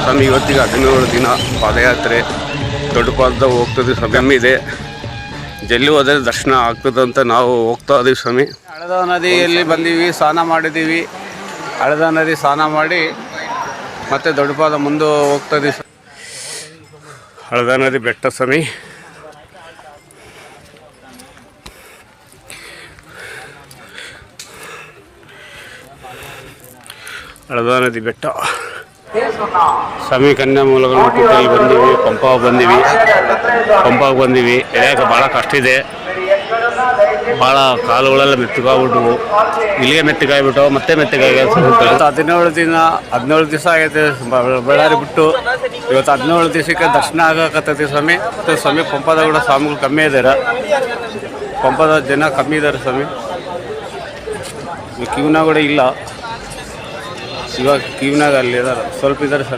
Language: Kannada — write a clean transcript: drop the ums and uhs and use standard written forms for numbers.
ಸ್ವಾಮಿ ಇವತ್ತಿಗೆ 17 ದಿನ ಪಾದಯಾತ್ರೆ ದೊಡ್ಡಪಾದ ಹೋಗ್ತದೆ ಸ್ವಾಮಿ ಇದೆ. ಜಲ್ಲಿ ಹೋದರೆ ದರ್ಶನ ಆಗ್ತದಂತ ನಾವು ಹೋಗ್ತಾ ಇದೀವಿ ಸ್ವಾಮಿ. ಹಳದ ನದಿಯಲ್ಲಿ ಬಂದೀವಿ, ಸ್ನಾನ ಮಾಡಿದ್ದೀವಿ. ಹಳದ ನದಿ ಸ್ನಾನ ಮಾಡಿ ಮತ್ತೆ ದೊಡ್ಡಪಾದ ಮುಂದೆ ಹೋಗ್ತಾ ಇದೀವಿ. ಹಳದ ನದಿ ಬೆಟ್ಟ ಸ್ವಾಮಿ. ಹಳದ ನದಿ ಬೆಟ್ಟ ಸ್ವಾಮಿ. ಕನ್ಯಾ ಮೂಲಗಳು ಕುಟ್ಟಲ್ಲಿ ಬಂದೀವಿ, ಪಂಪಾಗಿ ಬಂದೀವಿ. ಇಳಿಯೋಕೆ ಭಾಳ ಕಷ್ಟ ಇದೆ. ಭಾಳ ಕಾಲುಗಳೆಲ್ಲ ಮೆತ್ತಗಾಗ್ಬಿಟ್ಟು ಇಲ್ಲಿಗೆ ಮೆತ್ತಗಾಗ್ಬಿಟ್ಟು ಮತ್ತೆ ಮೆತ್ತಗಾಗಿ 17 ದಿವಸ ಆಗೈತೆ ಬಳ್ಳಾರಿ ಬಿಟ್ಟು. ಇವತ್ತು 17 ದಿವಸಕ್ಕೆ ದರ್ಶನ ಆಗಕತ್ತೈತಿ ಸ್ವಾಮಿ. ಮತ್ತು ಸ್ವಾಮಿ ಪಂಪದ ಕೂಡ ಸ್ವಾಮಿಗಳು ಕಮ್ಮಿ ಇದ್ದಾರೆ, ಪಂಪದ ಜನ ಕಮ್ಮಿ ಇದ್ದಾರೆ ಸ್ವಾಮಿ. ಕ್ಯೂನಾಗ ಕೂಡ ಇಲ್ಲ, ಇವಾಗ ಕ್ಯೂನಾಗ ಅಲ್ಲಿ ಇದ್ದಾರೆ, ಸ್ವಲ್ಪ ಇದ್ದಾರೆ ಸ್ವಾಮಿ.